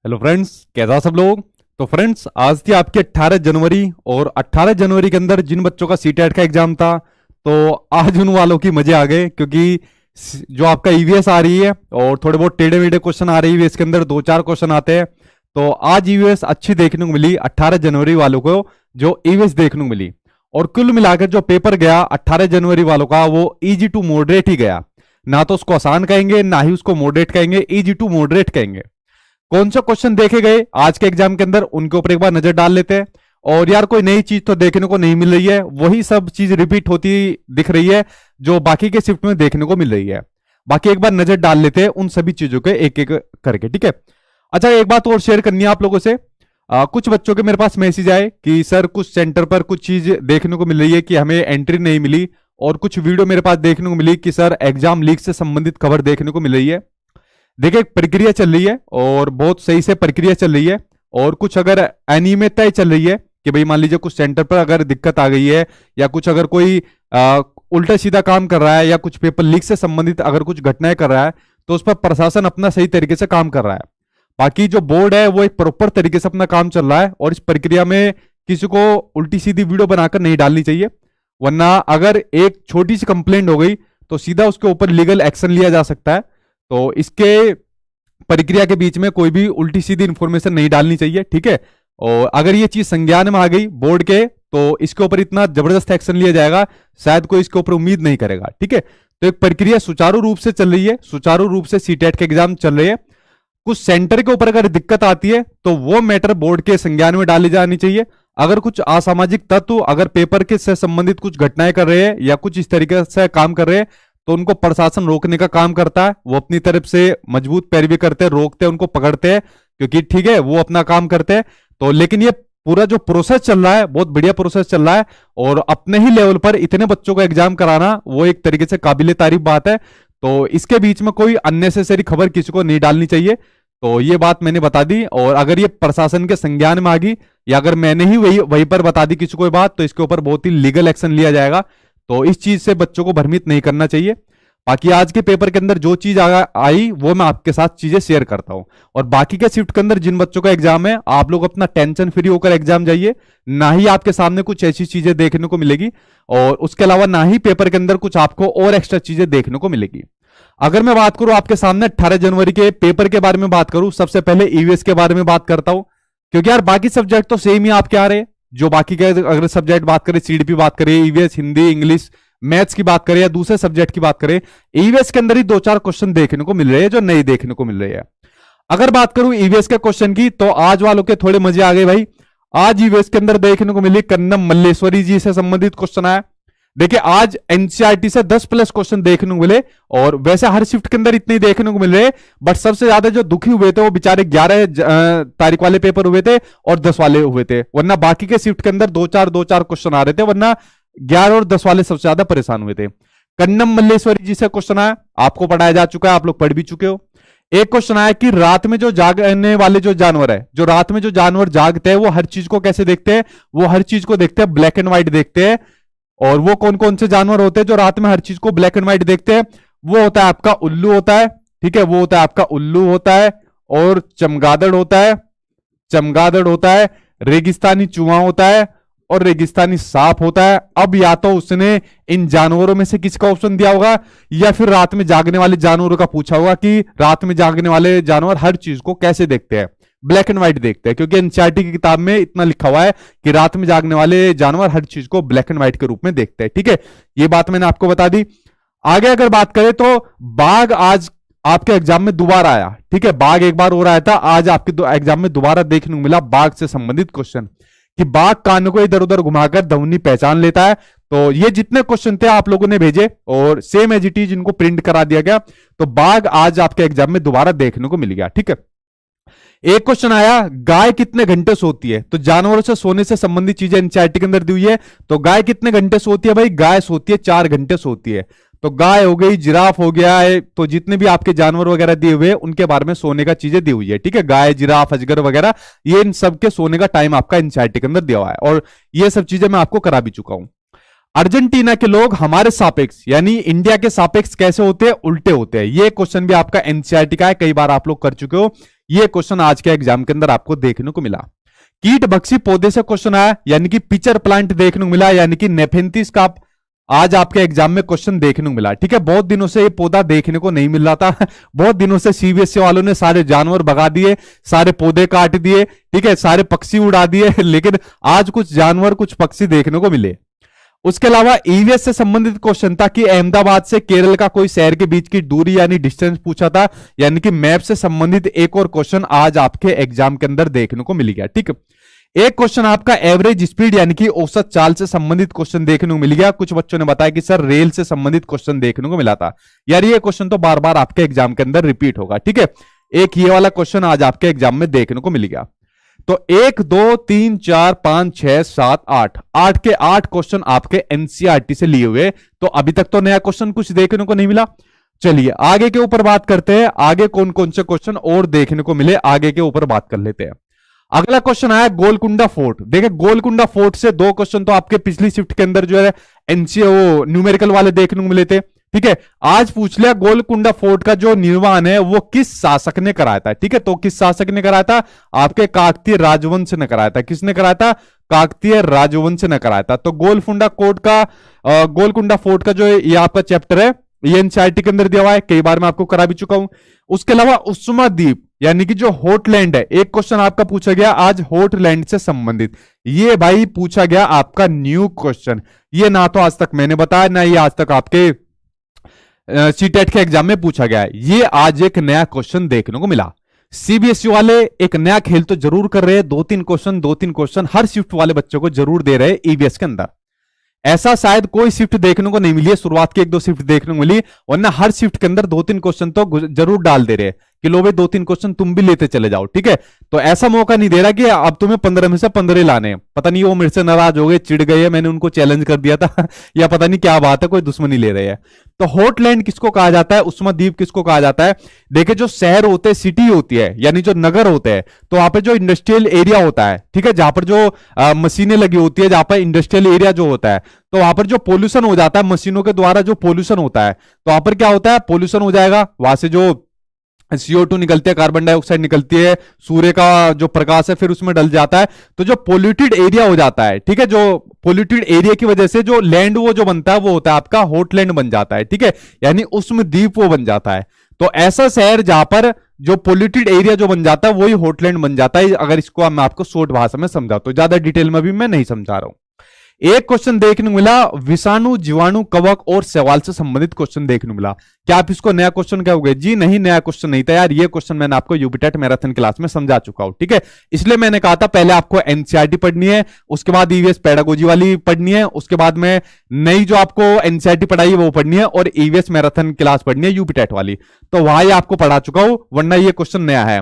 Hello friends, कैसा सब लोग। तो फ्रेंड्स, आज थी आपकी 18 जनवरी और 18 जनवरी के अंदर जिन बच्चों का सीटेट का एग्जाम था, तो आज उन वालों की मजे आ गए, क्योंकि जो आपका ईवीएस आ रही है और थोड़े बहुत टेढ़े मेढ़े क्वेश्चन आ रही है, इसके अंदर 2-4 क्वेश्चन आते हैं। तो आज ईवीएस अच्छी देखने को मिली 18 जनवरी वालों को, जो ईवीएस देखने को मिली। और कुल मिलाकर जो पेपर गया 18 जनवरी वालों का, वो इजी टू मॉडरेट ही गया। ना तो उसको आसान कहेंगे, ना ही उसको मॉडरेट कहेंगे, इजी टू मॉडरेट कहेंगे। कौन सा क्वेश्चन देखे गए आज के एग्जाम के अंदर, उनके ऊपर एक बार नजर डाल लेते हैं। और यार, कोई नई चीज तो देखने को नहीं मिल रही है, वही सब चीज रिपीट होती दिख रही है जो बाकी के शिफ्ट में देखने को मिल रही है। बाकी एक बार नजर डाल लेते हैं उन सभी चीजों के एक एक करके, ठीक है। अच्छा, एक बात और शेयर करनी है आप लोगों से। कुछ बच्चों के मेरे पास मैसेज आए कि सर कुछ सेंटर पर कुछ चीज देखने को मिल रही है कि हमें एंट्री नहीं मिली, और कुछ वीडियो मेरे पास देखने को मिली कि सर एग्जाम लीक से संबंधित खबर देखने को मिल रही है। देखिए, एक प्रक्रिया चल रही है और बहुत सही से प्रक्रिया चल रही है। और कुछ अगर अनियमितताएं चल रही है कि भाई मान लीजिए कुछ सेंटर पर अगर दिक्कत आ गई है, या कुछ अगर कोई उल्टा सीधा काम कर रहा है, या कुछ पेपर लीक से संबंधित अगर कुछ घटनाएं कर रहा है, तो उस पर प्रशासन अपना सही तरीके से काम कर रहा है। बाकी जो बोर्ड है वो एक प्रॉपर तरीके से अपना काम चल रहा है, और इस प्रक्रिया में किसी को उल्टी सीधी वीडियो बनाकर नहीं डालनी चाहिए, वरना अगर एक छोटी सी कंप्लेंट हो गई तो सीधा उसके ऊपर लीगल एक्शन लिया जा सकता है। तो इसके प्रक्रिया के बीच में कोई भी उल्टी सीधी इंफॉर्मेशन नहीं डालनी चाहिए, ठीक है। और अगर ये चीज संज्ञान में आ गई बोर्ड के, तो इसके ऊपर इतना जबरदस्त एक्शन लिया जाएगा, शायद कोई इसके ऊपर उम्मीद नहीं करेगा, ठीक है। तो एक प्रक्रिया सुचारू रूप से चल रही है, सुचारू रूप से सीटेट के एग्जाम चल रहे हैं। कुछ सेंटर के ऊपर अगर दिक्कत आती है तो वो मैटर बोर्ड के संज्ञान में डाली जानी चाहिए। अगर कुछ असामाजिक तत्व अगर पेपर के से संबंधित कुछ घटनाएं कर रहे हैं या कुछ इस तरीके से काम कर रहे हैं, तो उनको प्रशासन रोकने का काम करता है। वो अपनी तरफ से मजबूत पैरवी करते हैं, रोकते हैं, उनको पकड़ते हैं, क्योंकि ठीक है वो अपना काम करते हैं। तो लेकिन ये पूरा जो प्रोसेस चल रहा है बहुत बढ़िया प्रोसेस चल रहा है, और अपने ही लेवल पर इतने बच्चों को एग्जाम कराना वो एक तरीके से काबिले तारीफ बात है। तो इसके बीच में कोई अननेसेसरी खबर किसी को नहीं डालनी चाहिए। तो ये बात मैंने बता दी, और अगर ये प्रशासन के संज्ञान में आ गई, या अगर मैंने ही वहीं पर बता दी किसी को बात, तो इसके ऊपर बहुत ही लीगल एक्शन लिया जाएगा। तो इस चीज से बच्चों को भ्रमित नहीं करना चाहिए। बाकी आज के पेपर के अंदर जो चीज आई वो मैं आपके साथ चीजें शेयर करता हूं। और बाकी के शिफ्ट के अंदर जिन बच्चों का एग्जाम है, आप लोग अपना टेंशन फ्री होकर एग्जाम जाइए। ना ही आपके सामने कुछ ऐसी चीजें देखने को मिलेगी, और उसके अलावा ना ही पेपर के अंदर कुछ आपको और एक्स्ट्रा चीजें देखने को मिलेगी। अगर मैं बात करूं आपके सामने 18 जनवरी के पेपर के बारे में बात करूं, सबसे पहले ईवीएस के बारे में बात करता हूं, क्योंकि यार बाकी सब्जेक्ट तो सेम ही आपके आ रहे हैं। जो बाकी के अगर सब्जेक्ट बात करें, सीडीपी बात करें, ईवीएस, हिंदी, इंग्लिश, मैथ्स की बात करें, या दूसरे सब्जेक्ट की बात करें, ईवीएस के अंदर ही 2-4 क्वेश्चन देखने को मिल रहे हैं जो नहीं देखने को मिल रहे हैं। अगर बात करूं ईवीएस के क्वेश्चन की, तो आज वालों के थोड़े मजे आ गए भाई। आज ईवीएस के अंदर देखने को मिली कन्नम मल्लेश्वरी जी से संबंधित क्वेश्चन आया। देखिए, आज एनसीईआरटी से 10+ क्वेश्चन देखने को मिले, और वैसे हर शिफ्ट के अंदर इतने देखने को मिल रहे, बट सबसे ज्यादा जो दुखी हुए थे वो बेचारे 11 तारीख वाले पेपर हुए थे और 10 वाले हुए थे, वरना बाकी के शिफ्ट के अंदर 2-4 क्वेश्चन आ रहे थे, वरना 11 और 10 वाले सबसे ज्यादा परेशान हुए थे। कन्नम मल्लेश्वरी जी से क्वेश्चन आया, आपको पढ़ाया जा चुका है, आप लोग पढ़ भी चुके हो। एक क्वेश्चन आया कि रात में जो जागने वाले जो जानवर है, जो रात में जो जानवर जागते हैं, वो हर चीज को कैसे देखते हैं? वो हर चीज को देखते हैं ब्लैक एंड व्हाइट देखते हैं। और वो कौन कौन से जानवर होते हैं जो रात में हर चीज को ब्लैक एंड व्हाइट देखते हैं? वो होता है आपका उल्लू होता है, ठीक है, वो होता है आपका उल्लू होता है, और चमगादड़ होता है, रेगिस्तानी चूहा होता है, और रेगिस्तानी सांप होता है। अब या तो उसने इन जानवरों में से किसका ऑप्शन दिया होगा, या फिर रात में जागने वाले जानवरों का पूछा होगा कि रात में जागने वाले जानवर हर चीज को कैसे देखते हैं? ब्लैक एंड व्हाइट देखते हैं, क्योंकि एनसीईआरटी की किताब में इतना लिखा हुआ है कि रात में जागने वाले जानवर हर चीज को ब्लैक एंड व्हाइट के रूप में देखते हैं, ठीक है। ये बात मैंने आपको बता दी। आगे अगर बात करें तो बाघ आज आपके एग्जाम में दोबारा आया, ठीक है। बाघ एक बार और आया था, आज आपके एग्जाम में दोबारा देखने को मिला बाघ से संबंधित क्वेश्चन, कि बाघ कान को इधर उधर घुमाकर ध्वनि पहचान लेता है। तो ये जितने क्वेश्चन थे आप लोगों ने भेजे, और सेम एज इट इज इनको प्रिंट करा दिया गया। तो बाघ आज आपके एग्जाम में दोबारा देखने को मिल गया, ठीक है। एक क्वेश्चन आया, गाय कितने घंटे सोती है? तो जानवरों से सोने से संबंधित चीजें एनसीईआरटी के अंदर दी हुई है। तो गाय कितने घंटे सोती है? भाई गाय सोती है 4 घंटे सोती है। तो गाय हो गई, जिराफ हो गया है, तो जितने भी आपके जानवर वगैरह दिए हुए हैं उनके बारे में सोने का चीजें दी हुई है, ठीक है। गाय, जिराफ, अजगर वगैरह, ये इन सबके सोने का टाइम आपका एनसीईआरटी के अंदर दिया हुआ है, और ये सब चीजें मैं आपको करा भी चुका हूं। अर्जेंटीना के लोग हमारे सापेक्ष यानी इंडिया के सापेक्ष कैसे होते हैं? उल्टे होते हैं। ये क्वेश्चन भी आपका एनसीईआरटी का है, कई बार आप लोग कर चुके हो। ये क्वेश्चन आज के एग्जाम के अंदर आपको देखने को मिला। कीट भक्षी पौधे से क्वेश्चन आया, यानी कि पिचर प्लांट देखने को मिला, यानी कि नेफेंथिस का आज आपके एग्जाम में क्वेश्चन देखने को मिला। ठीक है, बहुत दिनों से ये पौधा देखने को नहीं मिल रहा था। बहुत दिनों से सीबीएसई वालों ने सारे जानवर भगा दिए, सारे पौधे काट दिए, ठीक है, सारे पक्षी उड़ा दिए, लेकिन आज कुछ जानवर कुछ पक्षी देखने को मिले। उसके अलावा ईवीएस से संबंधित क्वेश्चन था कि अहमदाबाद से केरल का कोई शहर के बीच की दूरी यानी डिस्टेंस पूछा था, यानी कि मैप से संबंधित एक और क्वेश्चन आज आपके एग्जाम के अंदर देखने को मिल गया। ठीक है, एक क्वेश्चन आपका एवरेज स्पीड यानी कि औसत चाल से संबंधित क्वेश्चन देखने को मिल गया। कुछ बच्चों ने बताया कि सर रेल से संबंधित क्वेश्चन देखने को मिला था। यार ये क्वेश्चन तो बार बार आपके एग्जाम के अंदर रिपीट होगा। ठीक है, एक ये वाला क्वेश्चन आज आपके एग्जाम में देखने को मिल गया। तो 1 2 3 4 5 6 7 8 के 8 क्वेश्चन आपके एनसीईआरटी से लिए हुए। तो अभी तक तो नया क्वेश्चन कुछ देखने को नहीं मिला। चलिए आगे के ऊपर बात करते हैं, आगे कौन कौन से क्वेश्चन और देखने को मिले, आगे के ऊपर बात कर लेते हैं। अगला क्वेश्चन आया गोलकुंडा फोर्ट। देखिए गोलकुंडा फोर्ट से 2 क्वेश्चन तो आपके पिछली शिफ्ट के अंदर जो है एनसीओ न्यूमेरिकल वाले देखने को मिले थे। ठीक है, आज पूछ लिया गोलकुंडा फोर्ट का जो निर्माण है वो किस शासक ने कराया था। ठीक है, तो किस शासक ने कराया था? आपके काकतीय राजवंश ने कराया था। किसने कराया था? काकतीय राजवंश ने कराया था। तो गोलकुंडा फोर्ट का जो ये आपका चैप्टर है ये एनसीईआरटी के अंदर दिया हुआ है, कई बार मैं आपको करा भी चुका हूं। उसके अलावा उस्मा द्वीप यानी कि जो हॉटलैंड है, एक क्वेश्चन आपका पूछा गया आज हॉटलैंड से संबंधित। ये भाई पूछा गया आपका न्यू क्वेश्चन। ये ना तो आज तक मैंने बताया, ना ये आज तक आपके सीटेट के एग्जाम में पूछा गया है। ये आज एक नया क्वेश्चन देखने को मिला। सीबीएसई वाले एक नया खेल तो जरूर कर रहे हैं, 2-3 क्वेश्चन हर शिफ्ट वाले बच्चों को जरूर दे रहे हैं ईवीएस के अंदर। ऐसा शायद कोई शिफ्ट देखने को नहीं मिली है, शुरुआत की 1-2 शिफ्ट देखने को मिली, वरना हर शिफ्ट के अंदर 2-3 क्वेश्चन तो जरूर डाल दे रहे हैं कि लो भाई 2-3 क्वेश्चन तुम भी लेते चले जाओ। ठीक है, तो ऐसा मौका नहीं दे रहा कि अब तुम्हें 15 में से 15 लाने। पता नहीं वो मेरे से नाराज हो गए, चिढ़ गए, मैंने उनको चैलेंज कर दिया था या पता नहीं क्या बात है, कोई दुश्मनी ले रहे हैं। तो हॉटलैंड किसको कहा जाता है, उस्मा द्वीप किसको कहा जाता है? देखिए जो शहर होते हैं, सिटी होती है यानी जो नगर होते हैं, तो वहां पर जो इंडस्ट्रियल एरिया होता है, ठीक है, जहां पर जो मशीनें लगी होती है, जहां पर इंडस्ट्रियल एरिया जो होता है, तो वहां पर जो पोल्यूशन हो जाता है मशीनों के द्वारा, जो पोल्यूशन होता है, तो वहां पर क्या होता है? पोल्यूशन हो जाएगा, वहां से जो CO2 निकलती है, कार्बन डाइऑक्साइड निकलती है, सूर्य का जो प्रकाश है फिर उसमें डल जाता है, तो जो पोल्यूटेड एरिया हो जाता है, ठीक है, जो पोल्यूटेड एरिया की वजह से जो लैंड वो जो बनता है वो होता है आपका हॉटलैंड बन जाता है। ठीक है, यानी उसमें द्वीप वो बन जाता है। तो ऐसा शहर जहां पर जो पोल्यूटेड एरिया जो बन जाता है वही हॉटलैंड बन जाता है। अगर इसको मैं आपको शॉर्ट भाषा में समझाता हूं, ज्यादा डिटेल में भी मैं नहीं समझा रहा हूं। एक क्वेश्चन देखने को मिला विषाणु, जीवाणु, कवक और सवाल से संबंधित क्वेश्चन देखने को मिला। क्या आप इसको नया क्वेश्चन कहोगे? जी नहीं, नया क्वेश्चन नहीं था यार, ये क्वेश्चन मैंने आपको यूपीटेट मैराथन क्लास में समझा चुका हूं। ठीक है, इसलिए मैंने कहा था पहले आपको एनसीईआरटी पढ़नी है, उसके बाद ईवीएस पेडागोजी वाली पढ़नी है, उसके बाद में नई जो आपको एनसीईआरटी पढ़ाई है वो पढ़नी है, और ईवीएस मैराथन क्लास पढ़नी है यूपीटेट वाली। तो वहां ये आपको पढ़ा चुका हूं, वरना ये क्वेश्चन नया है।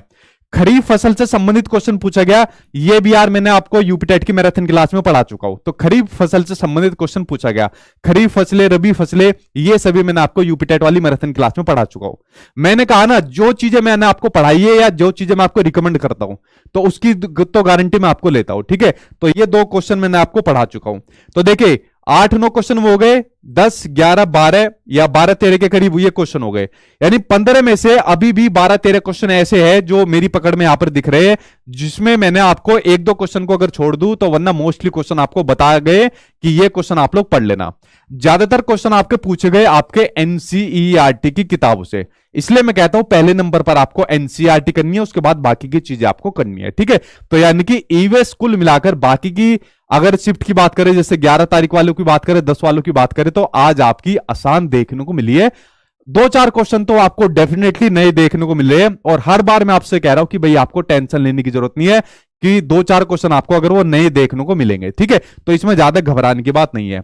खरीफ फसल से संबंधित क्वेश्चन पूछा गया, ये भी यार मैंने आपको यूपीटेट की मैराथन क्लास में पढ़ा चुका हूं। तो खरीफ फसल से संबंधित क्वेश्चन पूछा गया, खरीफ फसलें, रबी फसलें, ये सभी मैंने आपको यूपीटेट वाली मैराथन क्लास में पढ़ा चुका हूं। मैंने कहा ना, जो चीजें मैंने आपको पढ़ाई है या जो चीजें मैं आपको रिकमेंड करता हूं, तो उसकी तो गारंटी मैं आपको लेता हूं। ठीक है, तो ये 2 क्वेश्चन मैंने आपको पढ़ा चुका हूं। तो देखिए 8-9 क्वेश्चन वो हो गए, 10, 11, 12 या 12-13 के करीब ये क्वेश्चन हो गए, यानी 15 में से अभी भी 12-13 क्वेश्चन ऐसे हैं जो मेरी पकड़ में यहां पर दिख रहे हैं, जिसमें मैंने आपको 1-2 क्वेश्चन को अगर छोड़ दूं तो वरना मोस्टली क्वेश्चन आपको बता गए कि ये क्वेश्चन आप लोग पढ़ लेना। ज्यादातर क्वेश्चन आपके पूछे गए आपके एनसीईआरटी की किताबों से, इसलिए मैं कहता हूं पहले नंबर पर आपको एनसीईआरटी करनी है, उसके बाद बाकी की चीजें आपको करनी है। ठीक है, तो यानी कि ईवीएस कुल मिलाकर बाकी की अगर शिफ्ट की बात करें, जैसे 11 तारीख वालों की बात करें, 10 वालों की बात करें, तो आज आपकी आसान देखने को मिली है। 2-4 क्वेश्चन तो आपको डेफिनेटली नए देखने को मिले हैं, और हर बार मैं आपसे कह रहा हूं कि भाई आपको टेंशन लेने की जरूरत नहीं है कि 2-4 क्वेश्चन आपको अगर वो नए देखने को मिलेंगे। ठीक है, तो इसमें ज्यादा घबराने की बात नहीं है।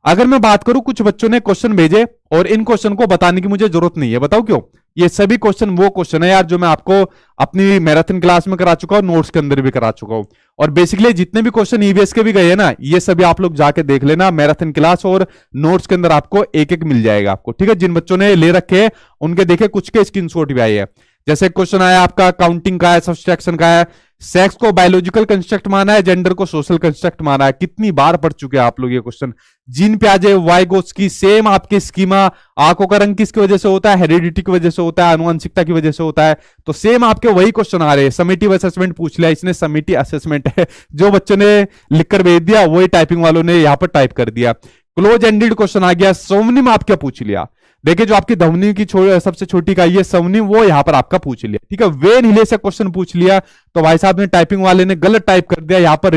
अगर मैं बात करूं, कुछ बच्चों ने क्वेश्चन भेजे और इन क्वेश्चन को बताने की मुझे जरूरत नहीं है, बताओ क्यों? ये सभी क्वेश्चन वो क्वेश्चन है यार जो मैं आपको अपनी मैराथन क्लास में करा चुका हूं, नोट्स के अंदर भी करा चुका हूं, और बेसिकली जितने भी क्वेश्चन ईवीएस के भी गए हैं ना, ये सभी आप लोग जाके देख लेना मैराथन क्लास और नोट्स के अंदर, आपको एक-एक मिल जाएगा आपको। ठीक है, जिन बच्चों ने ले रखे हैं उनके देखे कुछ के स्क्रीनशॉट भी आए हैं। जैसे क्वेश्चन आया आपका काउंटिंग का है, सब्सट्रैक्शन का है, सेक्स को बायोलॉजिकल कंस्ट्रक्ट माना है, जेंडर को सोशल कंस्ट्रक्ट माना है। कितनी बार पढ़ चुके हैं आप लोग ये क्वेश्चन। जीन प्याजे वाइगोट्स की सेम आपके स्कीमा। आंखों का रंग किसकी वजह से होता है? हेरिडिटी की वजह से होता है, आनुवंशिकता की वजह से होता है। तो सेम आपके वही क्वेश्चन आ रहे हैं। समेटिव असेसमेंट पूछ लिया इसने, समेटिव असेसमेंट है जो बच्चों ने लिखकर भेज दिया वही टाइपिंग वालों ने यहां पर टाइप कर दिया। क्लोज एंडेड क्वेश्चन आ गया। स्वनिम आप क्या पूछ लिया? देखिए जो आपकी ध्वनि की सबसे छोटी इकाई है स्वनिम, वो यहां पर आपका पूछ लिया। ठीक है, वेन हिले से क्वेश्चन पूछ लिया तो भाई साहब ने टाइपिंग वाले ने गलत टाइप कर दिया। यहां पर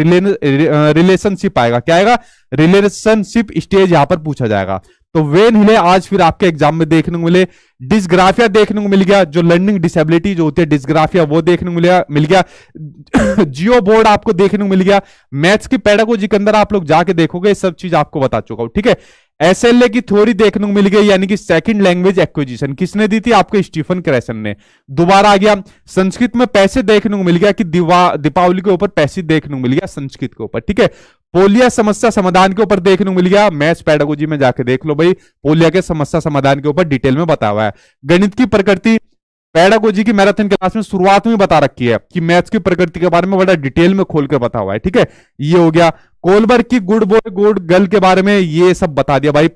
रिलेशनशिप आएगा। क्या आएगा? रिलेशनशिप स्टेज यहां पर पूछा जाएगा। तो वेन हिले आज फिर आपके एग्जाम में देखने को मिले। डिस्ग्राफिया देखने को मिल गया, जो लर्निंग डिसेबिलिटी जो होती है डिस्ग्राफिया, वो देखने को मिल गया। जियो बोर्ड आपको देखने को मिल गया। मैथ्स की पेडागोजी के अंदर आप लोग जाके देखोगे, सब चीज आपको बता चुका हूं। ठीक है, एसएलए की थ्योरी देखने को मिल गई, यानी कि सेकंड लैंग्वेज एक्विजिशन किसने दी थी? आपको स्टीफन क्रेसन ने। दोबारा आ गया संस्कृत में पैसे देखने को मिल गया कि दीपावली के ऊपर पैसे देखने को मिल गया संस्कृत के ऊपर। ठीक है, पोलिया समस्या समाधान के ऊपर देखने को मिल गया। मैथ्स पेडागोजी में जाके देख लो भाई, पोलिया के समस्या समाधान के ऊपर डिटेल में बताया हुआ है। गणित की प्रकृति पेडागोजी की मैराथन क्लास में शुरुआत में बता रखी है कि मैथ्स की प्रकृति के बारे में बड़ा डिटेल में खोलकर बता हुआ है। ठीक है, ये हो गया। कोलबर्ग की गुड बॉय गुड गर्ल के बारे में ये सब बता दिया भाई।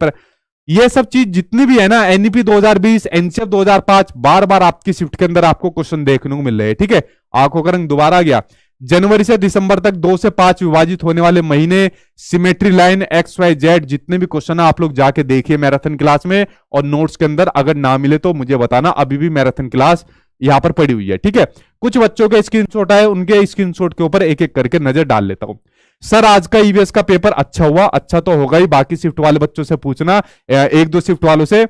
ये सब चीज जितनी भी है ना, एनईपी 2020, एनसीएफ 2005, बार बार आपकी शिफ्ट के अंदर आपको क्वेश्चन देखने को मिल रहे हैं। ठीक है, आंखों का रंग दोबारा आ गया। जनवरी से दिसंबर तक 2 से 5 विभाजित होने वाले महीने, symmetry line, X Y Z, जितने भी क्वेश्चन है आप लोग जाके देखिए मैराथन क्लास में, और नोट्स के अंदर अगर ना मिले तो मुझे बताना। अभी भी मैराथन क्लास यहां पर पड़ी हुई है। ठीक है, कुछ बच्चों के स्क्रीनशॉट आए, उनके स्क्रीनशॉट के ऊपर एक एक करके नजर डाल लेता हूं। सर आज का ईवीएस का पेपर अच्छा हुआ? अच्छा तो होगा ही, बाकी शिफ्ट वाले बच्चों से पूछना, एक दो शिफ्ट वालों से,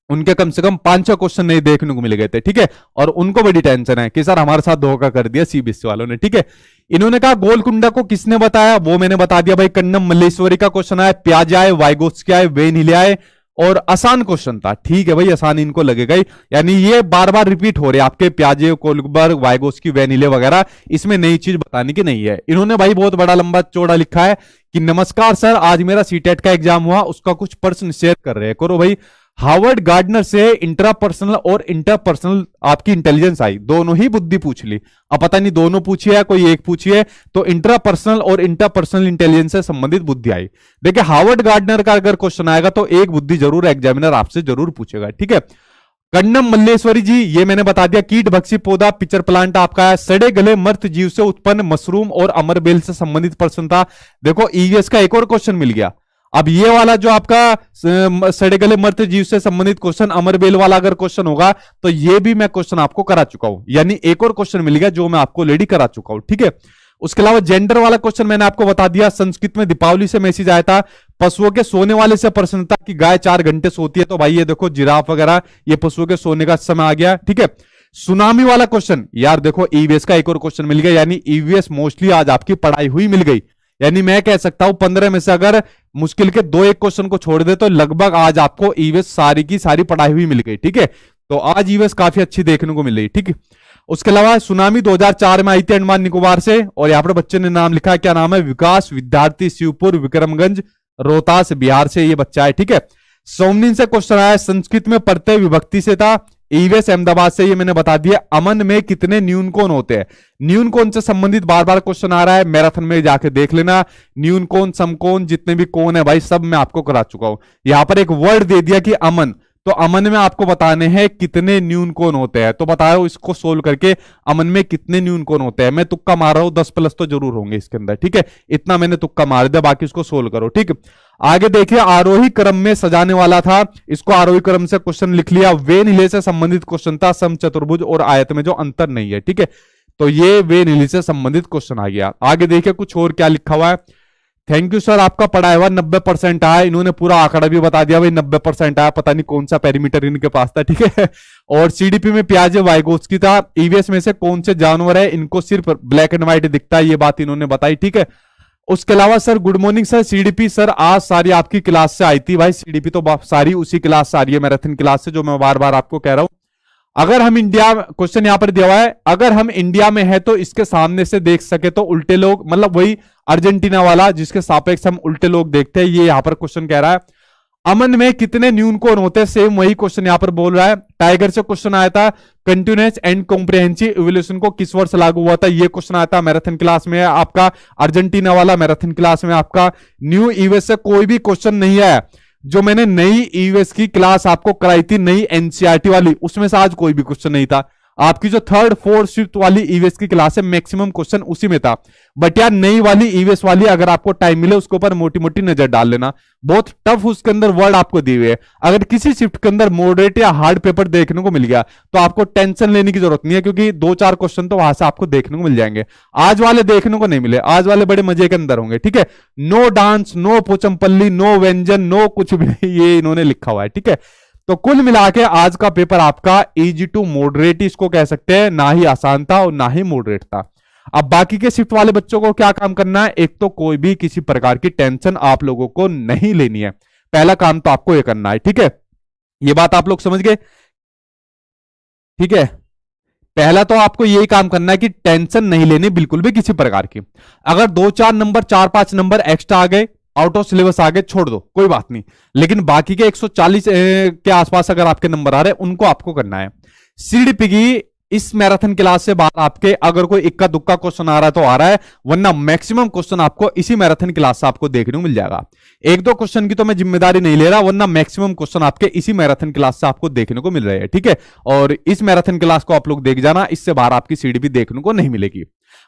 उनके कम से कम 5-6 क्वेश्चन नहीं देखने को मिल गए थे। ठीक है, और उनको बड़ी टेंशन है कि सर हमारे साथ धोखा कर दिया सीबीएसई वालों ने। ठीक है, इन्होंने कहा गोलकुंडा को किसने बताया? वो मैंने बता दिया भाई, कन्नम मल्लेश्वरी का क्वेश्चन आया, प्याज आए, वाइगोत्स्की आए, वेन हिले आए, और आसान क्वेश्चन था। ठीक है भाई, आसान इनको लगेगा ही, यानी ये बार बार रिपीट हो रहे हैं आपके, प्याजे, कोलबर्ग, वाइगोत्स्की, वेन हिले वगैरह, इसमें नई चीज बताने की नहीं है। इन्होंने भाई बहुत बड़ा लंबा चौड़ा लिखा है कि नमस्कार सर, आज मेरा सीटेट का एग्जाम हुआ, उसका कुछ प्रश्न शेयर कर रहे हैं, करो भाई। हार्वर्ड गार्डनर से इंट्रापर्सनल और इंटरपर्सनल आपकी इंटेलिजेंस आई, दोनों ही बुद्धि पूछ ली। अब पता नहीं दोनों पूछी है कोई एक पूछी है, तो इंट्रापर्सनल और इंटरपर्सनल इंटेलिजेंस से संबंधित बुद्धि आई। देखिए हार्वर्ड गार्डनर का अगर क्वेश्चन आएगा तो एक बुद्धि जरूर एग्जामिनर आपसे जरूर पूछेगा। ठीक है, कन्नम मल्लेश्वरी जी, ये मैंने बता दिया, कीट भक्षी पौधा पिक्चर प्लांट आपका है। सड़े गले मर्त जीव से उत्पन्न मशरूम और अमरबेल से संबंधित प्रश्न था। देखो ईवीएस का एक और क्वेश्चन मिल गया। अब ये वाला जो आपका सड़े गले मर्त जीव से संबंधित क्वेश्चन, अमरबेल वाला अगर क्वेश्चन होगा तो ये भी मैं क्वेश्चन आपको करा चुका हूं, यानी एक और क्वेश्चन मिल गया जो मैं आपको ऑलरेडी करा चुका हूं। ठीक है, उसके अलावा जेंडर वाला क्वेश्चन मैंने आपको बता दिया। संस्कृत में दीपावली से मैसेज आया था। पशुओं के सोने वाले से प्रश्न था कि गाय 4 घंटे सोती है, तो भाई ये देखो जिराफ वगैरह ये पशुओं के सोने का समय आ गया। ठीक है, सुनामी वाला क्वेश्चन, यार देखो ईवीएस का एक और क्वेश्चन मिल गया, यानी ईवीएस मोस्टली आज आपकी पढ़ाई हुई मिल गई। यानी मैं कह सकता हूं 15 में से अगर मुश्किल के 2-1 क्वेश्चन को छोड़ दे तो लगभग आज आपको ईवीएस सारी की सारी पढ़ाई हुई मिल गई। ठीक है, तो आज ईवीएस काफी अच्छी देखने को मिल रही। ठीक है, उसके अलावा सुनामी 2004 में आई थी अंडमान निकोबार से, और यहां पर बच्चे ने नाम लिखा है, क्या नाम है? विकास विद्यार्थी, शिवपुर, विक्रमगंज, रोहतास, बिहार से ये बच्चा है। ठीक है, सोमनी से क्वेश्चन आया, संस्कृत में प्रत्यय विभक्ति से था। ईवीएस अहमदाबाद से ये मैंने बता दिया। अमन में कितने न्यून कोण होते हैं? न्यून कोण से संबंधित बार बार क्वेश्चन आ रहा है, मैराथन में जाके देख लेना। न्यून कोण, समकोण, जितने भी कोण है भाई सब मैं आपको करा चुका हूं। यहां पर एक वर्ड दे दिया कि अमन, तो अमन में आपको बताने हैं कितने न्यून कोण होते हैं, तो बताओ इसको सोल्व करके अमन में कितने न्यून कोण होते हैं। मैं तुक्का मार रहा हूं, 10+ तो जरूर होंगे इसके अंदर। ठीक है, इतना मैंने तुक्का मार दिया, बाकी उसको सोल्व करो। ठीक है, आगे देखिए, आरोही क्रम में सजाने वाला था, इसको आरोही क्रम से क्वेश्चन लिख लिया। वेन हिले से संबंधित क्वेश्चन था, समचतुर्भुज और आयत में जो अंतर नहीं है। ठीक है, तो ये वेन हिले से संबंधित क्वेश्चन आ गया। आगे देखिए कुछ और क्या लिखा हुआ है। थैंक यू सर, आपका पढ़ाया हुआ 90% आया। इन्होंने पूरा आंकड़ा भी बता दिया भाई, 90% आया, पता नहीं कौन सा पैरामीटर इनके पास था। ठीक है, और सीडीपी में प्याजे वाइगोत्स्की था। ईवीएस में से कौन से जानवर है इनको सिर्फ ब्लैक एंड व्हाइट दिखता है, ये बात इन्होंने बताई। ठीक है, उसके अलावा sir good morning sir, CDP sir आज सारी आपकी क्लास से आई थी भाई। सीडीपी तो सारी उसी क्लास से आ रही है, मैराथन क्लास से, जो मैं बार बार आपको कह रहा हूं। अगर हम इंडिया, क्वेश्चन यहां पर दिया हुआ है, अगर हम इंडिया में है तो इसके सामने से देख सके तो उल्टे लोग, मतलब वही अर्जेंटीना वाला जिसके सापेक्ष हम उल्टे लोग देखते हैं, ये यहां पर क्वेश्चन कह रहा है। अमन में कितने न्यून कोण होते हैं, सेम वही क्वेश्चन यहां पर बोल रहा है। टाइगर से क्वेश्चन आया था कंटिन्यूअस एंड कॉम्प्रिहेंसिव इवोल्यूशन को किस वर्ष लागू हुआ था, ये क्वेश्चन आया था मैराथन क्लास में आपका, अर्जेंटीना वाला मैराथन क्लास में आपका। न्यू ईवीएस से कोई भी क्वेश्चन नहीं आया। जो मैंने नई ईवीएस की क्लास आपको कराई थी, नई एनसीईआरटी वाली, उसमें से आज कोई भी क्वेश्चन नहीं था। आपकी जो थर्ड फोर्थ फिफ्थ वाली ईवीएस की क्लास है, मैक्सिमम क्वेश्चन उसी में था। बट यार नई वाली ईवीएस वाली अगर आपको टाइम मिले उसके ऊपर मोटी मोटी नजर डाल लेना, बहुत टफ उसके अंदर वर्ड आपको दिए हुए हैं। अगर किसी शिफ्ट के अंदर मॉडरेट या हार्ड पेपर देखने को मिल गया तो आपको टेंशन लेने की जरूरत नहीं है, क्योंकि 2-4 क्वेश्चन तो वहां से आपको देखने को मिल जाएंगे। आज वाले देखने को नहीं मिले, आज वाले बड़े मजे के अंदर होंगे, ठीक है। No dance, no Pochampally, no व्यंजन, नो कुछ भी नहीं, ये इन्होंने लिखा हुआ है, ठीक है। तो कुल मिला के आज का पेपर आपका इजी टू मॉडरेट इसको कह सकते हैं, ना ही आसान था और ना ही मॉडरेट था। अब बाकी के शिफ्ट वाले बच्चों को क्या काम करना है, एक तो कोई भी किसी प्रकार की टेंशन आप लोगों को नहीं लेनी है। पहला काम तो आपको ये करना है, ठीक है। ये बात आप लोग समझ गए, ठीक है। पहला तो आपको यही काम करना है कि टेंशन नहीं लेनी बिल्कुल भी किसी प्रकार की। अगर 2-4 नंबर 4-5 नंबर एक्स्ट्रा आ गए, आउट ऑफ सिलेबस आगे छोड़ दो, कोई बात नहीं। लेकिन बाकी के 140 के आसपास अगर आपके नंबर आ रहे हैं उनको आपको करना है। सीडीपी की इस मैराथन क्लास से बाहर आपके अगर कोई इक्का दुक्का क्वेश्चन आ रहा है तो आ रहा है, वरना मैक्सिमम क्वेश्चन आपको इसी मैराथन क्लास से आपको देखने को मिल जाएगा। 1-2 क्वेश्चन की तो मैं जिम्मेदारी नहीं ले रहा, वरना मैक्सिमम क्वेश्चन आपके इसी मैराथन क्लास से आपको देखने को मिल रहे हैं, ठीक है। और इस मैराथन क्लास को आप लोग देख जाना, इससे बाहर आपकी सीडीपी देखने को नहीं मिलेगी।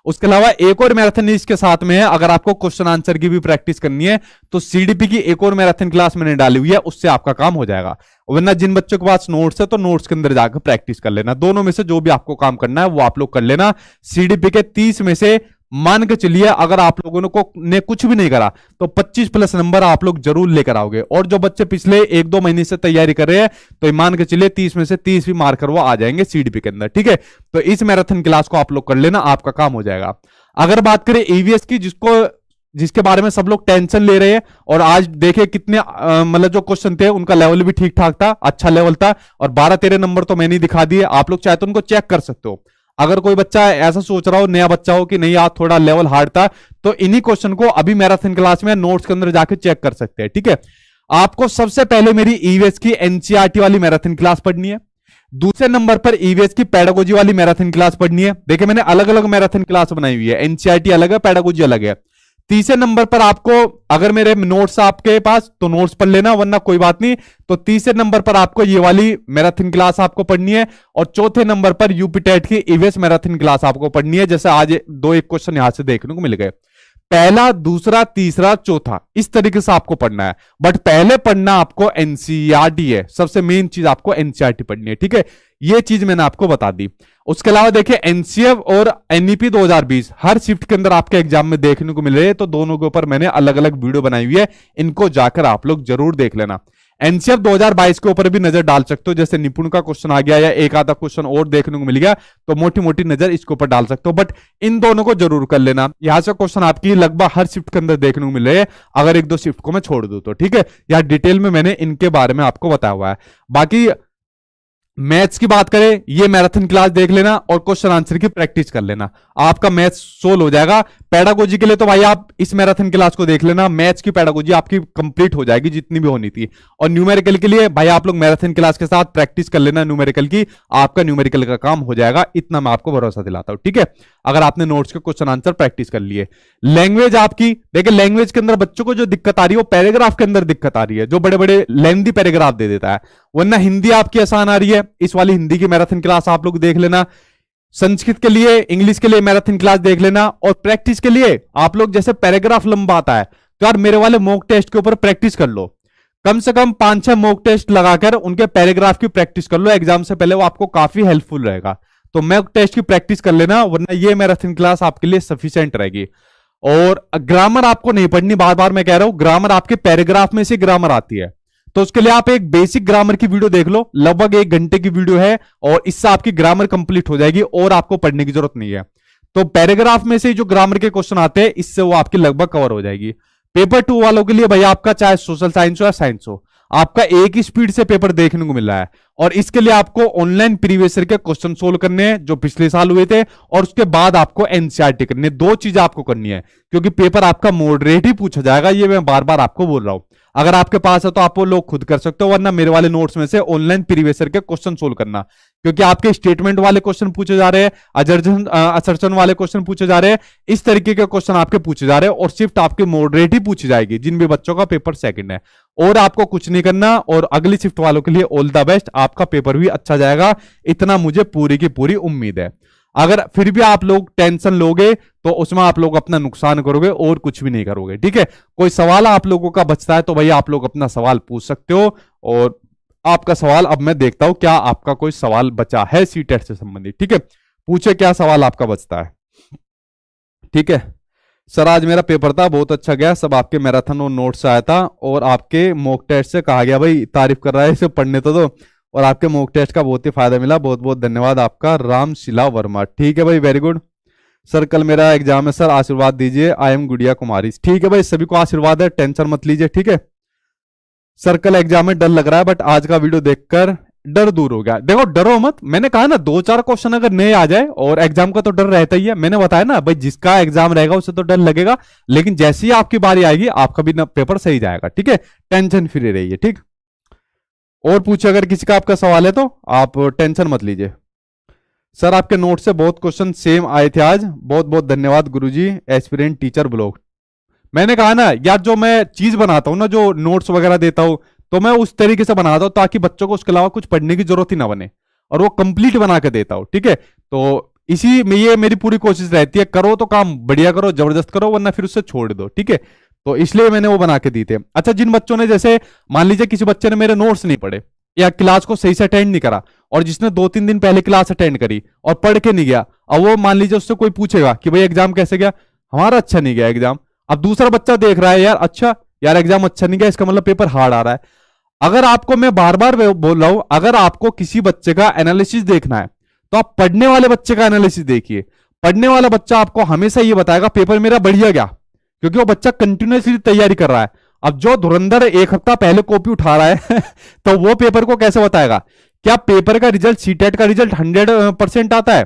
उसके अलावा एक और मैराथन इसके साथ में है, अगर आपको क्वेश्चन आंसर की भी प्रैक्टिस करनी है तो सीडीपी की एक और मैराथन क्लास मैंने डाली हुई है, उससे आपका काम हो जाएगा। वरना जिन बच्चों के पास नोट्स है तो नोट्स के अंदर जाकर प्रैक्टिस कर लेना। दोनों में से जो भी आपको काम करना है वो आप लोग कर लेना। सीडीपी के 30 में से मान के चलिए अगर आप लोगों ने कुछ भी नहीं करा तो 25+ नंबर आप लोग जरूर लेकर आओगे। और जो बच्चे पिछले 1-2 महीने से तैयारी कर रहे हैं तो मान के चलिए 30 में से 30 भी मार्कर वो आ जाएंगे सीडीपी के अंदर, ठीक है। तो इस मैराथन क्लास को आप लोग कर लेना, आपका काम हो जाएगा। अगर बात करें ईवीएस की, जिसके बारे में सब लोग टेंशन ले रहे हैं, और आज देखे कितने मतलब जो क्वेश्चन थे उनका लेवल भी ठीक ठाक था, अच्छा लेवल था, और 12-13 नंबर तो मैंने दिखा दिए। आप लोग चाहे तो उनको चेक कर सकते हो। अगर कोई बच्चा ऐसा सोच रहा हो, नया बच्चा हो कि नहीं यार थोड़ा लेवल हार्ड था, तो इन्हीं क्वेश्चन को अभी मैराथन क्लास में नोट्स के अंदर जाके चेक कर सकते हैं, ठीक है। आपको सबसे पहले मेरी ईवीएस की एनसीईआरटी वाली मैराथन क्लास पढ़नी है। दूसरे नंबर पर ईवीएस की पेडागोजी वाली मैराथन क्लास पढ़नी है। देखिए मैंने अलग अलग मैराथन क्लास बनाई हुई है, एनसीईआरटी अलग है, पेडागोजी अलग है। तीसरे नंबर पर आपको अगर मेरे नोट्स आपके पास तो नोट्स पढ़ लेना, वरना कोई बात नहीं। तो तीसरे नंबर पर आपको ये वाली मैराथन क्लास आपको पढ़नी है। और चौथे नंबर पर यूपी टेट की ईवीएस मैराथन क्लास आपको पढ़नी है। जैसे आज 2-1 क्वेश्चन यहां से देखने को मिल गए, पहला, दूसरा, तीसरा, चौथा, इस तरीके से आपको पढ़ना है। बट पहले पढ़ना आपको एनसीईआरटी है, सबसे मेन चीज आपको एनसीईआरटी पढ़नी है, ठीक है। ये चीज मैंने आपको बता दी। उसके अलावा देखिए एनसीएफ और एनईपी 2020 हर शिफ्ट के अंदर आपके एग्जाम में देखने को मिल रहे हैं, तो दोनों के ऊपर मैंने अलग अलग वीडियो बनाई हुई है, इनको जाकर आप लोग जरूर देख लेना। एनसीएफ 2022 के ऊपर भी नजर डाल सकते हो, जैसे निपुण का क्वेश्चन आ गया या एक आधा क्वेश्चन और देखने को मिल गया तो मोटी मोटी नजर इसके ऊपर डाल सकते हो। बट इन दोनों को जरूर कर लेना, यहां से क्वेश्चन आपकी लगभग हर शिफ्ट के अंदर देखने को मिल रहे हैं, अगर 1-2 शिफ्ट को मैं छोड़ दूं तो, ठीक है। यहाँ डिटेल में मैंने इनके बारे में आपको बताया हुआ है। बाकी मैथ्स की बात करें, ये मैराथन क्लास देख लेना और क्वेश्चन आंसर की प्रैक्टिस कर लेना, आपका मैथ्स सोल्व हो जाएगा। पेडागोजी के लिए तो भाई आप इस मैराथन क्लास को देख लेना, मैथ्स की पेडागोजी आपकी कंप्लीट हो जाएगी जितनी भी होनी थी। और न्यूमेरिकल के लिए भाई आप लोग मैराथन क्लास के साथ प्रैक्टिस कर लेना न्यूमेरिकल की, आपका न्यूमेरिकल का काम हो जाएगा, इतना मैं आपको भरोसा दिलाता हूं, ठीक है। अगर आपने नोट्स के क्वेश्चन आंसर प्रैक्टिस कर लिए। लैंग्वेज आपकी देखिए, लैंग्वेज के अंदर बच्चों को जो दिक्कत आ रही है वो पैराग्राफ के अंदर दिक्कत आ रही है, जो बड़े बड़े लेंथी पैराग्राफ दे देता है। वरना हिंदी आपकी आसान आ रही है, इस वाली हिंदी की मैराथन क्लास आप लोग देख लेना। संस्कृत के लिए, इंग्लिश के लिए मैराथन क्लास देख लेना। और प्रैक्टिस के लिए आप लोग जैसे पैराग्राफ लंबा आता है तो यार मेरे वाले मॉक टेस्ट के ऊपर प्रैक्टिस कर लो, कम से कम 5-6 मॉक टेस्ट लगाकर उनके पैराग्राफ की प्रैक्टिस कर लो एग्जाम से पहले, वो आपको काफी हेल्पफुल रहेगा। तो मॉक टेस्ट की प्रैक्टिस कर लेना, वरना ये मैराथन क्लास आपके लिए सफिशिएंट रहेगी। और ग्रामर आपको नहीं पढ़नी, बार बार मैं कह रहा हूं, ग्रामर आपके पैराग्राफ में से ग्रामर आती है, तो उसके लिए आप एक बेसिक ग्रामर की वीडियो देख लो, लगभग 1 घंटे की वीडियो है, और इससे आपकी ग्रामर कंप्लीट हो जाएगी और आपको पढ़ने की जरूरत नहीं है। तो पैराग्राफ में से जो ग्रामर के क्वेश्चन आते हैं इससे वो आपकी लगभग कवर हो जाएगी। पेपर 2 वालों के लिए भाई आपका चाहे सोशल साइंस हो या साइंस हो, आपका एक ही स्पीड से पेपर देखने को मिल रहा है। और इसके लिए आपको ऑनलाइन प्रीवियस ईयर के क्वेश्चन सोल्व करने हैं जो पिछले साल हुए थे, और उसके बाद आपको एनसीईआरटी करनी है। दो चीजें आपको करनी है, क्योंकि पेपर आपका मॉडरेट ही पूछा जाएगा, ये मैं बार बार आपको बोल रहा हूं। अगर आपके पास है तो आप वो लोग खुद कर सकते हो, वरना मेरे वाले नोट्स में से ऑनलाइन प्रीवियस ईयर के क्वेश्चन सोल्व करना, क्योंकि आपके स्टेटमेंट वाले क्वेश्चन पूछे जा रहे हैं, असर्शन वाले क्वेश्चन पूछे जा रहे हैं, इस तरीके के क्वेश्चन आपके पूछे जा रहे हैं, और शिफ्ट आपके मॉडरेट ही पूछी जाएगी जिन भी बच्चों का पेपर सेकंड है। और आपको कुछ नहीं करना, और अगली शिफ्ट वालों के लिए ऑल द बेस्ट, आपका पेपर भी अच्छा जाएगा, इतना मुझे पूरी की पूरी उम्मीद है। अगर फिर भी आप लोग टेंशन लोगे तो उसमें आप लोग अपना नुकसान करोगे और कुछ भी नहीं करोगे, ठीक है। कोई सवाल आप लोगों का बचता है तो भाई आप लोग अपना सवाल पूछ सकते हो, और आपका सवाल अब मैं देखता हूं क्या आपका कोई सवाल बचा है सीटेट से संबंधित, ठीक है। पूछे क्या सवाल आपका बचता है, ठीक है। सर आज मेरा पेपर था, बहुत अच्छा गया, सब आपके मैराथन और नोट्स आया था, और आपके मॉक टेस्ट से कहा गया, भाई तारीफ कर रहा है इसे पढ़ने तो दो, और आपके मॉक टेस्ट का बहुत ही फायदा मिला, बहुत बहुत धन्यवाद आपका, रामशिला वर्मा। ठीक है भाई, वेरी गुड। सर कल मेरा एग्जाम है सर, आशीर्वाद दीजिए, आई एम गुड़िया कुमारी। ठीक है भाई, सभी को आशीर्वाद है, टेंशन मत लीजिए, ठीक है। सर कल एग्जाम में डर लग रहा है, बट आज का वीडियो देखकर डर दूर हो गया। देखो डरो मत, मैंने कहा ना 2-4 क्वेश्चन अगर नए आ जाए, और एग्जाम का तो डर रहता ही है, मैंने बताया ना भाई, जिसका एग्जाम रहेगा उसे तो डर लगेगा, लेकिन जैसे ही आपकी बारी आएगी आपका भी ना पेपर सही जाएगा, ठीक है। टेंशन फ्री रहिए, ठीक। और पूछे अगर किसी का आपका सवाल है तो आप टेंशन मत लीजिए। सर आपके नोट से बहुत क्वेश्चन सेम आए थे आज, बहुत बहुत धन्यवाद गुरुजी, एस्पिरेंट टीचर ब्लॉग। मैंने कहा ना यार, जो मैं चीज बनाता हूं ना, जो नोट्स वगैरह देता हूं, तो मैं उस तरीके से बनाता हूं ताकि बच्चों को उसके अलावा कुछ पढ़ने की जरूरत ही ना बने, और वो कंप्लीट बना के देता हूं, ठीक है। तो इसी में ये मेरी पूरी कोशिश रहती है, करो तो काम बढ़िया करो, जबरदस्त करो, वरना फिर उससे छोड़ दो, ठीक है। तो इसलिए मैंने वो बना के दी थे। अच्छा, जिन बच्चों ने, जैसे मान लीजिए किसी बच्चे ने मेरे नोट्स नहीं पढ़े या क्लास को सही से अटेंड नहीं करा, और जिसने 2-3 दिन पहले क्लास अटेंड करी और पढ़ के नहीं गया, अब वो मान लीजिए उससे कोई पूछेगा कि भाई एग्जाम कैसे गया, हमारा अच्छा नहीं गया एग्जाम। अब दूसरा बच्चा देख रहा है यार, अच्छा यार एग्जाम अच्छा नहीं गया, इसका मतलब पेपर हार्ड आ रहा है। अगर आपको, मैं बार बार बोल रहा हूं, अगर आपको किसी बच्चे का एनालिसिस देखना है तो आप पढ़ने वाले बच्चे का एनालिसिस देखिए। पढ़ने वाला बच्चा आपको हमेशा ये बताएगा पेपर मेरा बढ़िया गया, क्योंकि वो बच्चा कंटिन्यूसली तैयारी कर रहा है। अब जो धुरंधर 1 हफ्ता पहले कॉपी उठा रहा है तो वो पेपर को कैसे बताएगा? क्या पेपर का रिजल्ट, सीटेट का रिजल्ट 100% आता है?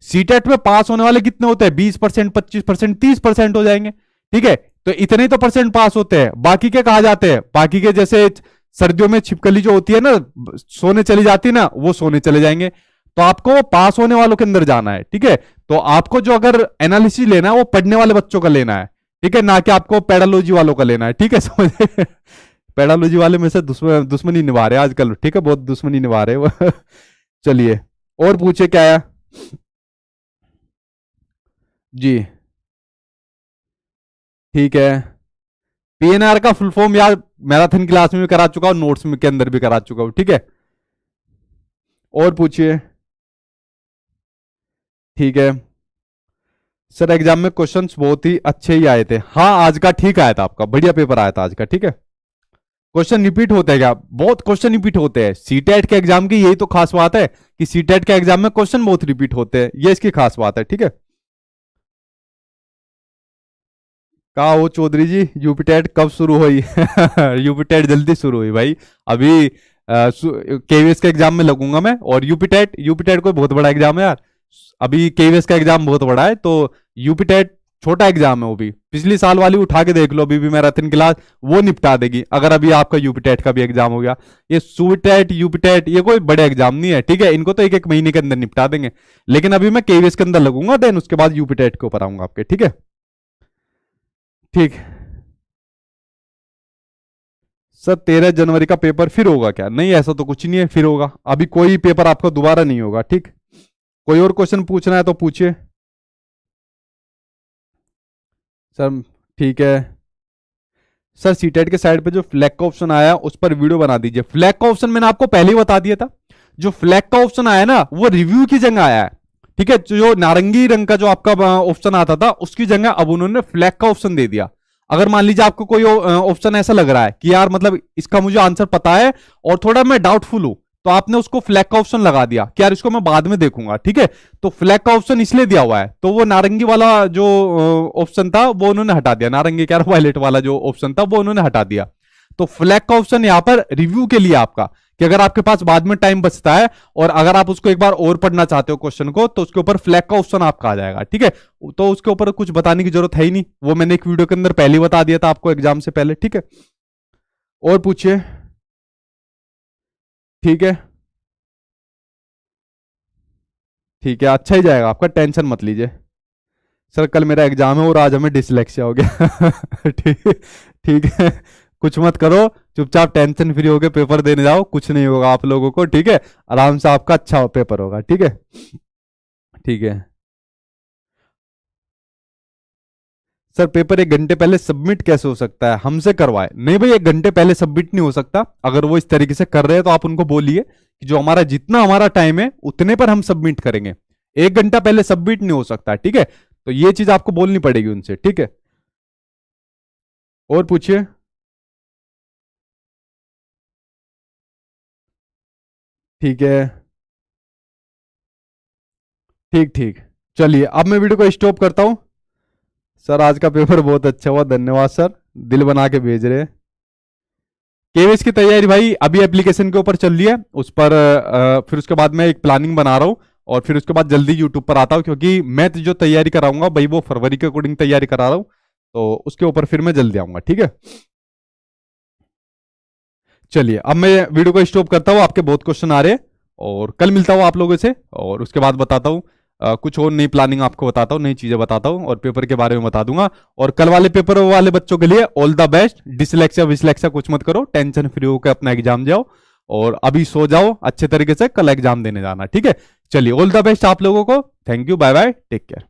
सीटेट में पास होने वाले कितने होते हैं? 20%, 25%, 30% हो जाएंगे, ठीक है। तो इतने तो परसेंट पास होते हैं, बाकी के कहा जाते हैं, बाकी के जैसे सर्दियों में छिपकली जो होती है ना, सोने चली जाती है ना, वो सोने चले जाएंगे। तो आपको पास होने वालों के अंदर जाना है, ठीक है। तो आपको जो अगर एनालिसिस लेना है वो पढ़ने वाले बच्चों का लेना है, ठीक है, ना कि आपको पेडालॉजी वालों का लेना है, ठीक है, समझे? पेडालॉजी वाले में से दुश्मनी निभा रहे हैं आजकल, ठीक है, बहुत दुश्मनी निभा रहे हैं चलिए और पूछे क्या है जी। ठीक है, पीएनआर का फुल फॉर्म यार मैराथन क्लास में भी करा चुका हूं, नोट्स में के अंदर भी करा चुका हूं, ठीक है। और पूछिए। ठीक है सर, एग्जाम में क्वेश्चंस बहुत ही अच्छे ही आए थे। हाँ, आज का ठीक आया था, आपका बढ़िया पेपर आया था आज का, ठीक है। क्वेश्चन रिपीट होते हैं क्या? बहुत क्वेश्चन रिपीट होते हैं। सीटेट के एग्जाम की यही तो खास बात है कि सीटेट के एग्जाम में क्वेश्चन बहुत रिपीट होते हैं, ये इसकी खास बात है, ठीक है। कहा वो चौधरी जी, यूपीटेट कब शुरू हुई? यूपीटेट जल्दी शुरू हुई भाई, अभी केवीएस के एग्जाम में लगूंगा मैं। और यूपीटेट यूपीटेट कोई बहुत बड़ा एग्जाम है यार, अभी केवीएस का एग्जाम बहुत बड़ा है, तो यूपीटेट छोटा एग्जाम है। वो भी पिछली साल वाली उठा के देख लो, अभी भी मैराथन क्लास वो निपटा देगी अगर अभी आपका यूपीटेट का भी एग्जाम हो गया। ये सुटेट यूपीटेट ये कोई बड़े एग्जाम नहीं है, ठीक है, इनको तो 1-1 महीने के अंदर निपटा देंगे। लेकिन अभी मैं केवीएस के अंदर लगूंगा, देन उसके बाद यूपीटेट के ऊपर आऊंगा आपके, ठीक है। ठीक सर, 13 जनवरी का पेपर फिर होगा क्या? नहीं, ऐसा तो कुछ नहीं है, फिर होगा, अभी कोई पेपर आपका दोबारा नहीं होगा, ठीक। कोई और क्वेश्चन पूछना है तो पूछिए सर। ठीक है सर, सीटेट के साइड पे जो फ्लैग का ऑप्शन आया उस पर वीडियो बना दीजिए। फ्लैग का ऑप्शन मैंने आपको पहले ही बता दिया था, जो फ्लैग का ऑप्शन आया ना वो रिव्यू की जगह आया है, ठीक है। जो नारंगी रंग का जो आपका ऑप्शन आता था उसकी जगह अब उन्होंने फ्लैग का ऑप्शन दे दिया। अगर मान लीजिए आपको कोई ऑप्शन ऐसा लग रहा है कि यार मतलब इसका मुझे आंसर पता है और थोड़ा मैं डाउटफुल हूं, तो आपने उसको फ्लैग का ऑप्शन लगा दिया कि यार इसको मैं बाद में देखूंगा, ठीक है। तो फ्लैग का ऑप्शन इसलिए दिया हुआ है, तो वो नारंगी वाला जो ऑप्शन था वो उन्होंने हटा दिया, नारंगी क्या वायलेट वाला जो ऑप्शन था वो उन्होंने हटा दिया। तो फ्लैग का ऑप्शन यहाँ पर रिव्यू के लिए आपका, कि अगर आपके पास बाद में टाइम बचता है और अगर आप उसको एक बार और पढ़ना चाहते हो क्वेश्चन को, तो उसके ऊपर फ्लैग का ऑप्शन आपका आ जाएगा। ठीक है, तो उसके ऊपर कुछ बताने की जरूरत है ही नहीं, वो मैंने एक वीडियो के अंदर पहले ही बता दिया था आपको एग्जाम से पहले। ठीक है, और पूछिए। ठीक है, ठीक है, अच्छा ही जाएगा आपका, टेंशन मत लीजिए। सर कल मेरा एग्जाम है और आज हमें डिसलेक्सिया हो गया। ठीक, ठीक है, कुछ मत करो, चुपचाप टेंशन फ्री होकर पेपर देने जाओ, कुछ नहीं होगा आप लोगों को। ठीक है, आराम से आपका अच्छा पेपर होगा। ठीक है, ठीक है। सर पेपर 1 घंटे पहले सबमिट कैसे हो सकता है, हमसे करवाए? नहीं भाई, 1 घंटे पहले सबमिट नहीं हो सकता। अगर वो इस तरीके से कर रहे हैं तो आप उनको बोलिए कि जो हमारा जितना हमारा टाइम है उतने पर हम सबमिट करेंगे, 1 घंटा पहले सबमिट नहीं हो सकता। ठीक है, तो ये चीज आपको बोलनी पड़ेगी उनसे। ठीक है, और पूछिए। ठीक है, ठीक ठीक, चलिए अब मैं वीडियो को स्टॉप करता हूं। सर आज का पेपर बहुत अच्छा हुआ, धन्यवाद सर, दिल बना के भेज रहे हैं। केवीएस की तैयारी भाई अभी एप्लीकेशन के ऊपर चल रही है, उस पर फिर उसके बाद मैं एक प्लानिंग बना रहा हूँ और फिर उसके बाद जल्दी यूट्यूब पर आता हूँ, क्योंकि मैं जो तैयारी कराऊंगा भाई वो फरवरी के अकॉर्डिंग तैयारी करा रहा हूँ, तो उसके ऊपर फिर मैं जल्दी आऊंगा। ठीक है, चलिए अब मैं वीडियो को स्टॉप करता हूँ, आपके बहुत क्वेश्चन आ रहे हैं और कल मिलता हूँ आप लोगों से, और उसके बाद बताता हूँ कुछ और नई प्लानिंग आपको बताता हूँ, नई चीजें बताता हूँ और पेपर के बारे में बता दूंगा। और कल वाले पेपर वाले बच्चों के लिए ऑल द बेस्ट। डिसलेक्सिया विसलेक्सिया कुछ मत करो, टेंशन फ्री होकर अपना एग्जाम जाओ और अभी सो जाओ अच्छे तरीके से, कल एग्जाम देने जाना। ठीक है, चलिए ऑल द बेस्ट आप लोगों को, thank you, bye bye, take care.